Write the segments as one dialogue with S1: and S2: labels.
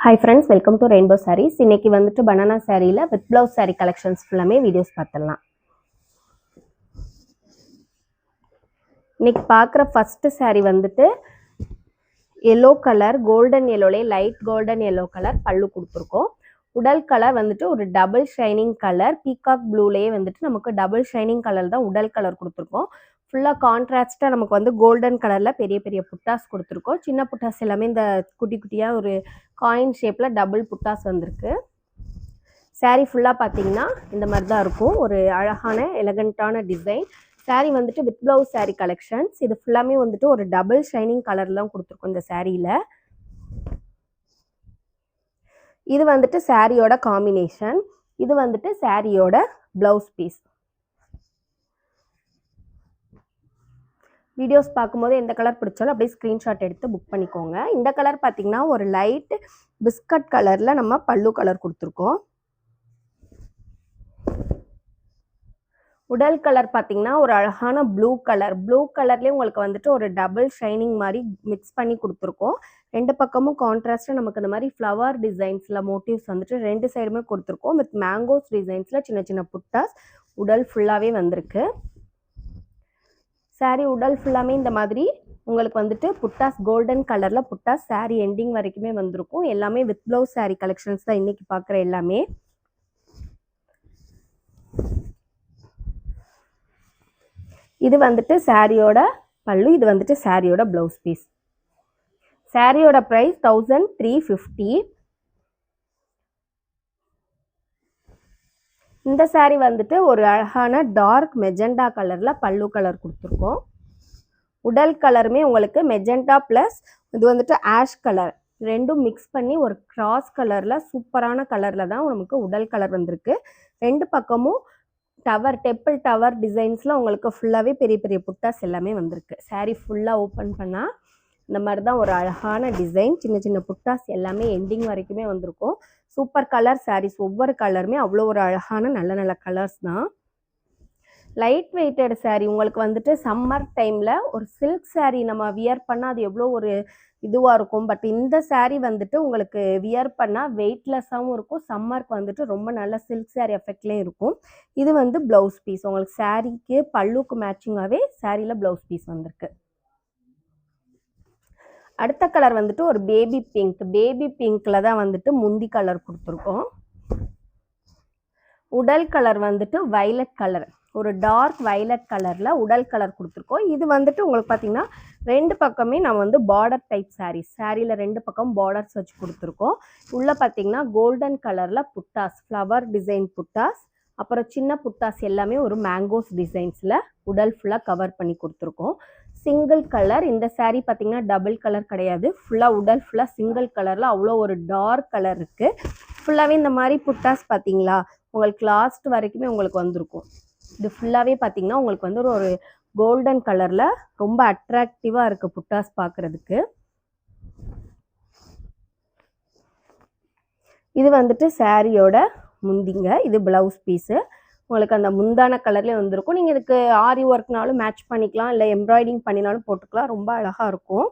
S1: Hi friends, welcome to Rainbow Sarees. இன்னைக்கு வந்துட்டு banana sareeல with blouse saree collections ஃபுல்லாமே videos பார்த்தலாம். இன்னைக்கு பார்க்குற ஃபர்ஸ்ட் saree வந்துட்டு yellow color, golden yellowலே light golden yellow color பல்லு கொடுத்துருக்கோம். உடல் கலர் வந்துட்டு ஒரு டபுள் ஷைனிங் கலர், பீகாக் ப்ளூலேயே வந்துட்டு நமக்கு டபுள் ஷைனிங் கலர் தான் உடல் கலர் கொடுத்துருக்கோம். ஃபுல்லாக கான்ட்ராஸ்ட்டாக நமக்கு வந்து கோல்டன் கலரில் பெரிய பெரிய புட்டாஸ் கொடுத்துருக்கோம். சின்ன புட்டாஸ் எல்லாமே இந்த குட்டி குட்டியாக ஒரு காயின் ஷேப்பில் டபுள் புட்டாஸ் வந்திருக்கு. சாரீ ஃபுல்லாக பார்த்தீங்கன்னா இந்த மாதிரி தான் இருக்கும். ஒரு அழகான எலகண்ட்டான டிசைன். சாரீ வந்துட்டு வித் ப்ளவுஸ் சாரீ கலெக்ஷன்ஸ். இது ஃபுல்லாமே வந்துட்டு ஒரு டபுள் ஷைனிங் கலர் தான் கொடுத்துருக்கோம் இந்த சாரியில். இது வந்துட்டு சாரியோட காம்பினேஷன். இது வந்துட்டு சாரியோட ப்ளவுஸ் பீஸ். வீடியோஸ் பார்க்கும்போது எந்த கலர் பிடிச்சாலும் அப்படியே ஸ்க்ரீன்ஷாட் எடுத்து புக் பண்ணிக்கோங்க. இந்த கலர் பார்த்தீங்கன்னா ஒரு லைட் பிஸ்கட் கலரில் நம்ம பல்லு கலர் கொடுத்துருக்கோம். உடல் கலர் பார்த்தீங்கன்னா ஒரு அழகான ப்ளூ கலர். ப்ளூ கலர்லேயே உங்களுக்கு வந்துட்டு ஒரு டபுள் ஷைனிங் மாதிரி மிக்ஸ் பண்ணி கொடுத்துருக்கோம். ரெண்டு பக்கமும் கான்ட்ராஸ்ட்டாக நமக்கு இந்த மாதிரி ஃப்ளவர் டிசைன்ஸில் மோட்டிவ்ஸ் வந்துட்டு ரெண்டு சைடுமே கொடுத்துருக்கோம். வித் மேங்கோஸ் டிசைன்ஸில் சின்ன சின்ன புட்டாஸ் உடல் ஃபுல்லாகவே வந்திருக்கு. சாரீ உடல் ஃபுல்லாமே இந்த மாதிரி உங்களுக்கு வந்துட்டு புட்டாஸ் கோல்டன் கலரில் புட்டாஸ் சாரீ எண்டிங் வரைக்குமே வந்திருக்கும். எல்லாமே வித் ப்ளவுஸ் சாரீ கலெக்ஷன்ஸ் தான் இன்றைக்கி பார்க்குற எல்லாமே. இது வந்துட்டு சாரியோட பல்லு, இது வந்துட்டு சாரியோட ப்ளவுஸ் பீஸ். சாரியோட ப்ரைஸ் 1350. இந்த சாரீ வந்துட்டு ஒரு அழகான டார்க் மெஜெண்டா கலரில் பல்லு கலர் கொடுத்துருக்கோம். உடல் கலருமே உங்களுக்கு மெஜெண்டா ப்ளஸ் இது வந்துட்டு ஆஷ் கலர் ரெண்டும் மிக்ஸ் பண்ணி ஒரு கிராஸ் கலரில் சூப்பரான கலரில் தான் நமக்கு உடல் கலர் வந்திருக்கு. ரெண்டு பக்கமும் டெம்பிள் டவர் டிசைன்ஸில் உங்களுக்கு ஃபுல்லாகவே பெரிய பெரிய புட்டாஸ் எல்லாமே வந்திருக்கு. சாரீ ஃபுல்லாக ஓப்பன் பண்ணால் இந்த மாதிரி தான் ஒரு அழகான டிசைன். சின்ன சின்ன புட்டாஸ் எல்லாமே எண்டிங் வரைக்குமே வந்திருக்கும். Super colour saris. ஒவ்வொரு கலருமே அவ்வளோ ஒரு அழகான நல்ல நல்ல கலர்ஸ் தான். லைட் வெயிட்டட் சாரீ உங்களுக்கு வந்துட்டு சம்மர் டைமில் ஒரு சில்க் சாரீ நம்ம வியர் பண்ணால் அது எவ்வளோ ஒரு இதுவாக இருக்கும். பட் இந்த சாரீ வந்துட்டு உங்களுக்கு வியர் பண்ணால் வெயிட்லெஸ்ஸாகவும் இருக்கும். சம்மருக்கு வந்துட்டு ரொம்ப நல்ல சில்க் சாரீ எஃபெக்ட்லேயும் இருக்கும். இது வந்து ப்ளவுஸ் பீஸ். உங்களுக்கு சாரீக்கு பல்லுக்கு மேட்சிங்காகவே சாரியில் ப்ளவுஸ் பீஸ் வந்திருக்கு. அடுத்த கலர் வந்துட்டு ஒரு பேபி பிங்க். பேபி பிங்க்ல தான் வந்துட்டு முந்தி கலர் கொடுத்துருக்கோம். உடல் கலர் வந்துட்டு வயலட் கலர், ஒரு டார்க் வயலட் கலரில் உடல் கலர் கொடுத்துருக்கோம். இது வந்துட்டு உங்களுக்கு பார்த்தீங்கன்னா ரெண்டு பக்கமே நம்ம வந்து பார்டர் டைப் சாரீஸ். சாரியில் ரெண்டு பக்கம் பார்டர்ஸ் வச்சு கொடுத்துருக்கோம். உள்ளே பார்த்தீங்கன்னா கோல்டன் கலரில் புட்டாஸ், ஃப்ளவர் டிசைன் புட்டாஸ், அப்புறம் சின்ன புட்டாஸ் எல்லாமே ஒரு மேங்கோஸ் டிசைன்ஸில் உடல் ஃபுல்லாக கவர் பண்ணி கொடுத்துருக்கோம். Single colour. இந்த சாரீ பார்த்தீங்கன்னா டபுள் கலர் கிடையாது. ஃபுல்லாக உடல் ஃபுல்லாக சிங்கிள் கலரில் அவ்வளோ ஒரு டார்க் கலர் இருக்குது. ஃபுல்லாகவே இந்த மாதிரி புட்டாஸ் பார்த்தீங்களா உங்களுக்கு லாஸ்ட் வரைக்குமே உங்களுக்கு வந்திருக்கும். இது ஃபுல்லாகவே பார்த்தீங்கன்னா உங்களுக்கு வந்து ஒரு கோல்டன் கலரில் ரொம்ப அட்ராக்டிவாக இருக்குது புட்டாஸ் பார்க்குறதுக்கு. இது வந்துட்டு சாரியோட முந்திங்க. இது ப்ளவுஸ் பீஸு. உங்களுக்கு அந்த முந்தான கலர்லேயே வந்திருக்கும். நீங்கள் இதுக்கு ஆரி ஒர்க்னாலும் மேட்ச் பண்ணிக்கலாம், இல்லை எம்ப்ராய்டிங் பண்ணினாலும் போட்டுக்கலாம். ரொம்ப அழகாக இருக்கும்.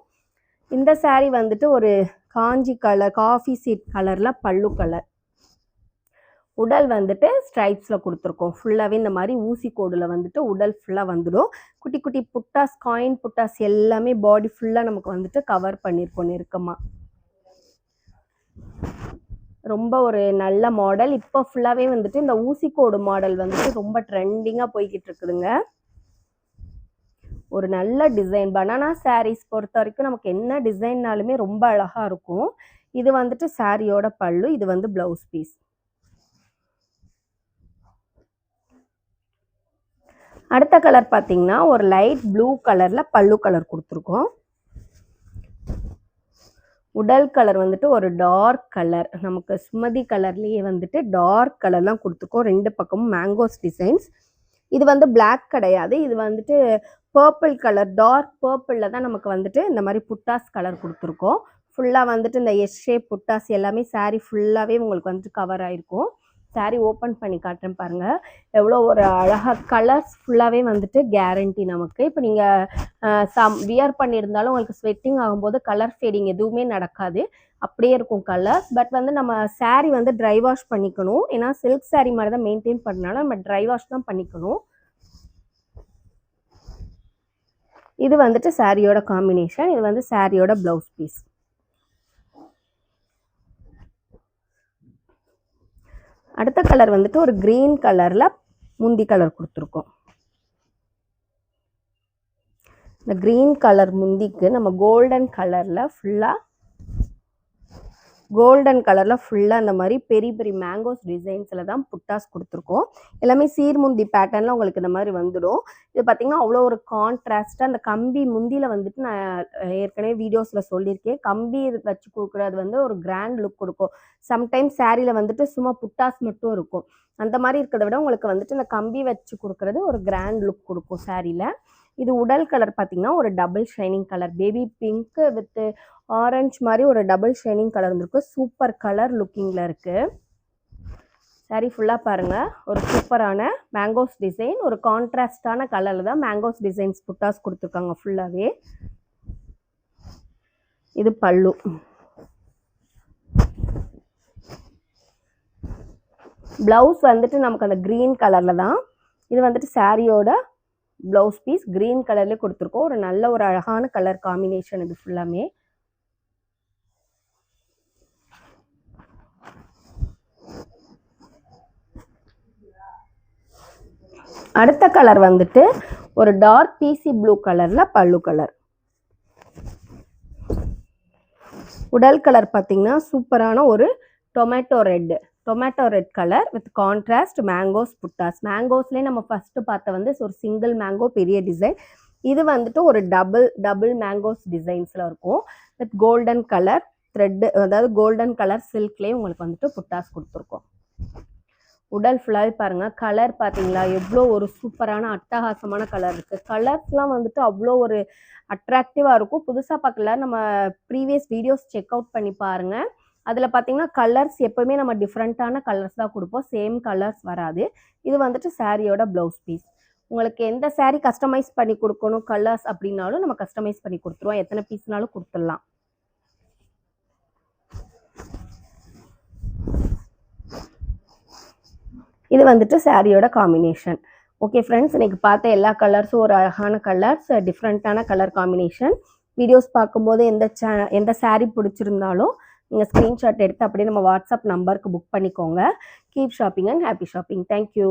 S1: இந்த சாரீ வந்துட்டு ஒரு காஞ்சி கலர், காஃபி சீட் கலரில் பல்லு கலர். உடல் வந்துட்டு ஸ்ட்ரைப்ஸில் கொடுத்துருக்கோம். ஃபுல்லாகவே இந்த மாதிரி ஊசி கோடில் வந்துட்டு உடல் ஃபுல்லாக வந்துடும். குட்டி குட்டி புட்டாஸ், காயின் புட்டாஸ் எல்லாமே பாடி ஃபுல்லாக நமக்கு வந்துட்டு கவர் பண்ணியிருக்கோம் நெருக்கமாக. ரொம்ப ஒரு நல்ல மாடல். இப்போ ஃபுல்லாகவே வந்துட்டு இந்த ஊசி கோடு மாடல் வந்துட்டு ரொம்ப ட்ரெண்டிங்காக போய்கிட்டு இருக்குதுங்க. ஒரு நல்ல டிசைன். பனானா சாரீஸ் பொறுத்த வரைக்கும் நமக்கு என்ன டிசைன்னாலுமே ரொம்ப அழகாக இருக்கும். இது வந்துட்டு சாரியோட பல்லு, இது வந்து ப்ளவுஸ் பீஸ். அடுத்த கலர் பார்த்தீங்கன்னா ஒரு லைட் ப்ளூ கலரில் பல்லு கலர் கொடுத்துருக்கோம். உடல் கலர் வந்துட்டு ஒரு டார்க் கலர், நமக்கு சுமதி கலர்லேயே வந்துட்டு டார்க் கலர்லாம் கொடுத்துருக்கோம். ரெண்டு பக்கமும் மேங்கோஸ் டிசைன்ஸ். இது வந்து பிளாக் கிடையாது. இது வந்துட்டு பர்பிள் கலர், டார்க் பர்பிளில் தான் நமக்கு வந்துட்டு இந்த மாதிரி புட்டாஸ் கலர் கொடுத்துருக்கோம். ஃபுல்லாக வந்துட்டு இந்த எஸ் ஷேப் புட்டாஸ் எல்லாமே சாரீ ஃபுல்லாகவே உங்களுக்கு வந்துட்டு கவர் ஆகிருக்கும். சாரீ ஓப்பன் பண்ணி காட்டுறேன் பாருங்கள். எவ்வளோ ஒரு அழகாக கலர்ஸ் ஃபுல்லாகவே வந்துட்டு கேரண்டி நமக்கு. இப்போ நீங்கள் வியர் பண்ணியிருந்தாலும் உங்களுக்கு ஸ்வெட்டிங் ஆகும்போது கலர் ஃபேடிங் எதுவுமே நடக்காது, அப்படியே இருக்கும் கலர்ஸ். பட் வந்து நம்ம சாரீ வந்து ட்ரை வாஷ் பண்ணிக்கணும். ஏன்னா சில்க் சாரீ மாதிரி தான் மெயின்டைன் பண்ணனால நம்ம ட்ரை வாஷ் தான் பண்ணிக்கணும். இது வந்துட்டு சாரியோட காம்பினேஷன். இது வந்து சாரியோட ப்ளவுஸ் பீஸ். அடுத்த கலர் வந்துட்டு ஒரு கிரீன் கலரில் முந்தி கலர் கொடுத்துருக்கோம். இந்த கிரீன் கலர் முந்திக்கு நம்ம கோல்டன் கலரில் ஃபுல்லாக இந்த மாதிரி பெரிய பெரிய மேங்கோஸ் டிசைன்ஸில் தான் புட்டாஸ் கொடுத்துருக்கோம். எல்லாமே சீர்முந்தி பேட்டர்னில் உங்களுக்கு இந்த மாதிரி வந்துடும். இது பார்த்திங்கன்னா அவ்வளோ ஒரு கான்ட்ராஸ்ட்டாக அந்த கம்பி முந்தியில் வந்துட்டு நான் ஏற்கனவே வீடியோஸில் சொல்லியிருக்கேன், கம்பி வச்சு கொடுக்குறது வந்து ஒரு கிராண்ட் லுக் கொடுக்கும். சம்டைம்ஸ் சாரியில் வந்துட்டு சும்மா புட்டாஸ் மட்டும் இருக்கும். அந்த மாதிரி இருக்கிறத விட உங்களுக்கு வந்துட்டு இந்த கம்பி வச்சு கொடுக்குறது ஒரு கிராண்ட் லுக் கொடுக்கும் சாரியில். இது உடல் கலர் பார்த்திங்கன்னா ஒரு double shining colour, baby pink with orange மாதிரி ஒரு டபுள் ஷைனிங் கலர் வந்துருக்கு. சூப்பர் கலர் லுக்கிங்கில் இருக்குது. சாரீ ஃபுல்லாக பாருங்கள், ஒரு சூப்பரான மேங்கோஸ் டிசைன், ஒரு கான்ட்ராஸ்டான கலரில் தான் மேங்கோஸ் டிசைன்ஸ் புட்டாஸ் கொடுத்துருக்காங்க ஃபுல்லாகவே. இது பல்லு. ப்ளவுஸ் வந்துட்டு நமக்கு அந்த க்ரீன் கலரில் தான். இது வந்துட்டு சாரியோட ப்ளவுஸ் பீஸ் க்ரீன் கலர்லேயே கொடுத்துருக்கோம். ஒரு நல்ல ஒரு அழகான கலர் காம்பினேஷன் இது ஃபுல்லாமே. அடுத்த கலர் வந்துட்டு ஒரு டார்க் பீசி ப்ளூ கலரில் பல்லு கலர். உடல் கலர் பார்த்தீங்கன்னா சூப்பரான ஒரு tomato red colour with contrast mangoes புட்டாஸ். மேங்கோஸ்லேயே நம்ம ஃபஸ்ட்டு பார்த்த வந்து ஒரு சிங்கிள் மேங்கோ பெரிய டிசைன். இது வந்துட்டு ஒரு டபுள் மேங்கோஸ் டிசைன்ஸில் இருக்கும் வித் கோல்டன் கலர் த்ரெட்டு, அதாவது கோல்டன் கலர் சில்க்லேயே உங்களுக்கு வந்துட்டு புட்டாஸ் கொடுத்துருக்கோம். உடல் ஃபுல்லாகவே பாருங்கள், கலர் பார்த்தீங்களா எவ்வளோ ஒரு சூப்பரான அட்டகாசமான கலர் இருக்குது. கலர்ஸ்லாம் வந்துட்டு அவ்வளோ ஒரு அட்ராக்டிவாக இருக்கும். புதுசாக பார்க்கல, நம்ம ப்ரீவியஸ் வீடியோஸ் செக் அவுட் பண்ணி பாருங்கள். அதில் பார்த்தீங்கன்னா கலர்ஸ் எப்போவுமே நம்ம டிஃப்ரெண்ட்டான கலர்ஸ் தான் கொடுப்போம், சேம் கலர்ஸ் வராது. இது வந்துட்டு சாரியோட ப்ளவுஸ் பீஸ். உங்களுக்கு எந்த சாரீ கஸ்டமைஸ் பண்ணி கொடுக்கணும் கலர்ஸ் அப்படின்னாலும் நம்ம கஸ்டமைஸ் பண்ணி கொடுத்துருவோம், எத்தனை பீஸ்னாலும் கொடுத்துடலாம். இது வந்துட்டு சாரியோட காம்பினேஷன். ஓகே ஃப்ரெண்ட்ஸ், இன்னைக்கு பார்த்த எல்லா கலர்ஸும் ஒரு அழகான கலர்ஸ், டிஃப்ரெண்ட்டான கலர் காம்பினேஷன். வீடியோஸ் பார்க்கும்போது எந்த சாரீ பிடிச்சிருந்தாலும் நீங்கள் ஸ்க்ரீன்ஷாட் எடுத்து அப்படியே நம்ம வாட்ஸ்அப் நம்பருக்கு புக் பண்ணிக்கோங்க. Keep shopping and happy shopping. Thank you.